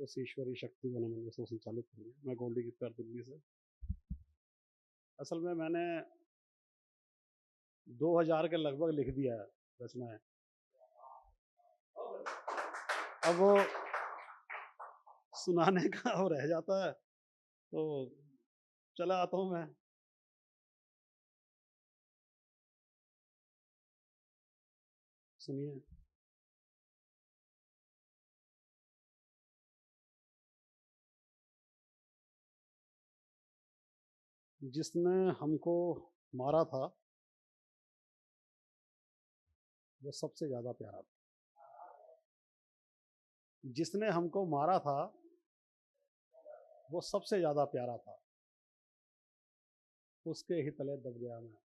उस ईश्वरीय शक्ति को नमन से संचालित करेंगे। मैं गोल्डी गिफ्टर दिल्ली से। असल में मैंने 2000 के लगभग लिख दिया है रचनाएं। अब वो सुनाने का वो रह जाता है, तो चला आता हूँ मैं। सुनिए। जिसने हमको मारा था वो सबसे ज्यादा प्यारा था। जिसने हमको मारा था वो सबसे ज्यादा प्यारा था। उसके ही तले दब गया मैं,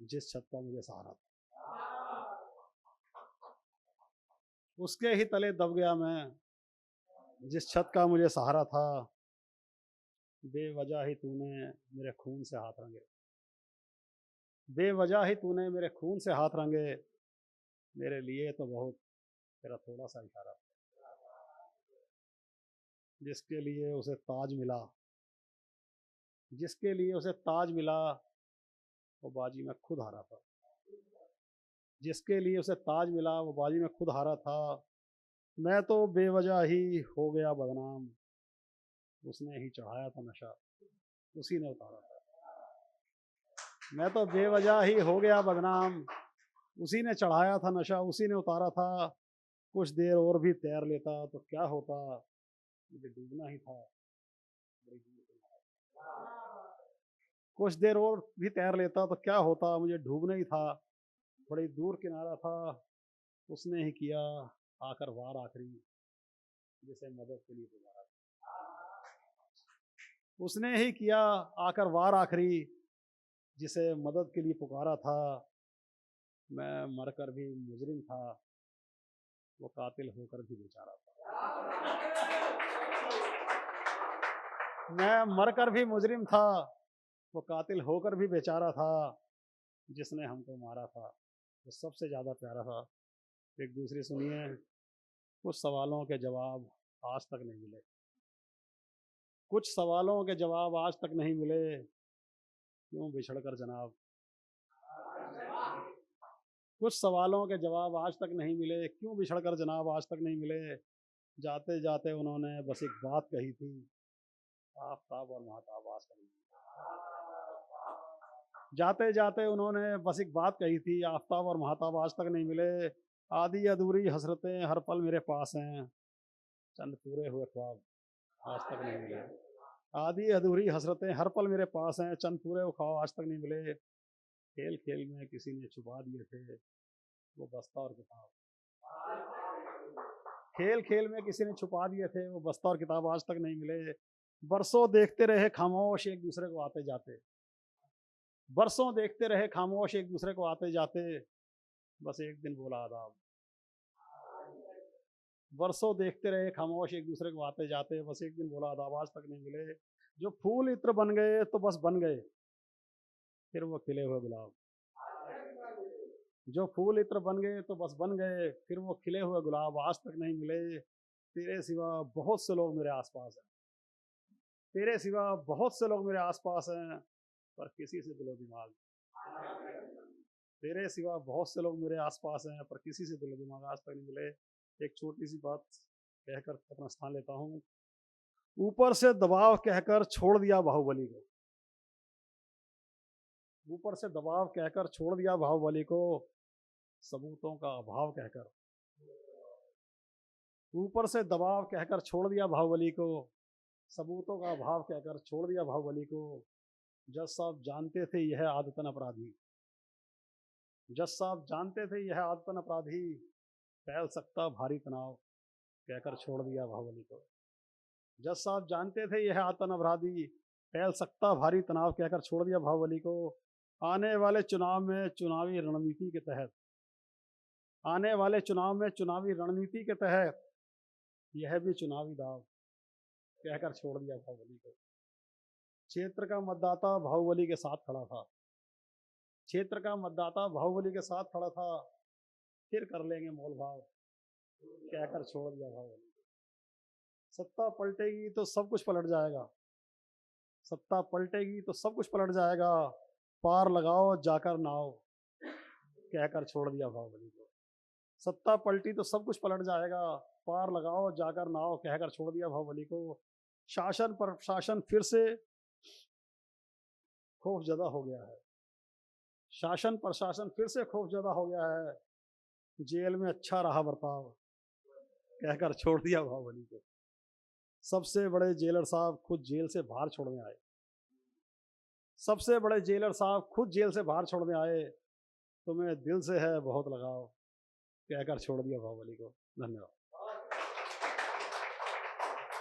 जिस छत का मुझे सहारा था। उसके ही तले दब गया मैं, जिस छत का मुझे सहारा था। बेवजह ही तूने मेरे खून से हाथ रंगे। बेवजह ही तूने मेरे खून से हाथ रंगे। मेरे लिए तो बहुत तेरा थोड़ा सा इशारा था। जिसके लिए उसे ताज मिला, जिसके लिए उसे ताज मिला, वो बाजी में खुद हारा था। जिसके लिए उसे ताज मिला वो बाजी में खुद हारा था। मैं तो बेवजह ही हो गया बदनाम। उसने ही चढ़ाया था नशा, उसी ने उतारा था। मैं तो बेवजह ही हो गया बदनाम। उसी ने चढ़ाया था नशा, उसी ने उतारा था। कुछ देर और भी तैर लेता तो क्या होता, मुझे डूबना ही था। कुछ देर और भी तैर लेता तो क्या होता, मुझे डूबना ही था। बड़ी दूर किनारा था। उसने ही किया आकर वार आखिरी, जिसे मदद के लिए पुकारा था। उसने ही किया आकर वार आखिरी, जिसे मदद के लिए पुकारा था। मैं मरकर भी मुजरिम था, वो कातिल होकर भी बेचारा था। मैं मरकर भी मुजरिम था, वो कातिल होकर भी बेचारा था। जिसने हमको मारा था वो सबसे ज्यादा प्यारा था। एक दूसरी सुनिए। कुछ सवालों के जवाब आज तक नहीं मिले। कुछ सवालों के जवाब आज तक नहीं मिले। क्यों बिछड़कर जनाब। कुछ सवालों के जवाब आज तक नहीं मिले। क्यों बिछड़कर जनाब आज तक नहीं मिले। जाते जाते उन्होंने बस एक बात कही थी, आफताब और महताब आज तक नहीं मिले। जाते जाते उन्होंने बस एक बात कही थी, आफताब और महताब आज तक नहीं मिले। आधी अधूरी हसरतें हर पल मेरे पास हैं, चंद पूरे हुए ख्वाब आज तक नहीं मिले। आधी अधूरी हसरतें हर पल मेरे पास हैं, चंद पूरे हुए ख्वाब आज तक नहीं मिले। खेल खेल में किसी ने छुपा दिए थे वो बस्ता और किताब। खेल खेल में किसी ने छुपा दिए थे वो बस्ता और किताब आज तक नहीं मिले। बरसों देखते रहे खामोश एक दूसरे को आते जाते। बरसों देखते रहे खामोश एक दूसरे को आते जाते। बस एक दिन बोला आदाब। बरसों देखते रहे खामोश एक दूसरे को आते जाते। बस एक दिन बोला आदाब आज तक नहीं मिले। जो फूल इत्र बन गए तो बस बन गए, फिर वो खिले हुए गुलाब। जो फूल इत्र बन गए तो बस बन गए, फिर वो खिले हुए गुलाब आज तक नहीं मिले। तेरे सिवा बहुत से लोग मेरे आसपास हैं। तेरे सिवा बहुत से लोग मेरे आसपास हैं, पर किसी से दिलो दिमाग। तेरे सिवा बहुत से लोग मेरे आसपास हैं, पर किसी से दिलो दिमाग आज तक नहीं मिले। एक छोटी सी बात कहकर अपना स्थान लेता हूँ। ऊपर से दबाव कहकर छोड़ दिया बाहुबली को। ऊपर से दबाव कहकर छोड़ दिया बाहुबली को, सबूतों का अभाव कहकर। ऊपर से दबाव कहकर छोड़ दिया बाहुबली को, सबूतों का अभाव कहकर छोड़ दिया बाहुबली को। जज साहब जानते थे यह आदतन अपराधी। जज साहब जानते थे यह आदतन अपराधी, फैल सकता भारी तनाव कहकर छोड़ दिया बाहुबली को। जज साहब जानते थे यह आदतन अपराधी, फैल सकता भारी तनाव कहकर छोड़ दिया बाहुबली को। आने वाले चुनाव में चुनावी रणनीति के तहत, आने वाले चुनाव में चुनावी रणनीति के तहत यह भी चुनावी दाव कहकर छोड़ दिया बाहुबली को। क्षेत्र का मतदाता बाहुबली के साथ खड़ा था। क्षेत्र का मतदाता बाहुबली के साथ खड़ा था, फिर कर लेंगे मोल भाव कहकर छोड़ दिया बाहुबली। सत्ता पलटेगी तो सब कुछ पलट जाएगा, सत्ता पलटेगी तो सब कुछ पलट जाएगा, पार लगाओ जाकर नाव, कहकर छोड़ दिया बाहुबली को। सत्ता पलटी तो सब कुछ पलट जाएगा, पार लगाओ जाकर नाव, कहकर छोड़ दिया बाहुबली को। शासन पर शासन फिर से खौफजदा हो गया है, शासन प्रशासन फिर से खौफजदा हो गया है, जेल में अच्छा रहा बर्ताव, कहकर छोड़ दिया बाहुबली को। सबसे बड़े जेलर साहब खुद जेल से बाहर छोड़ने आए, सबसे बड़े जेलर साहब खुद जेल से बाहर छोड़ने आए, तुम्हें दिल से है बहुत लगाव, कहकर छोड़ दिया बाहुबली को। धन्यवाद।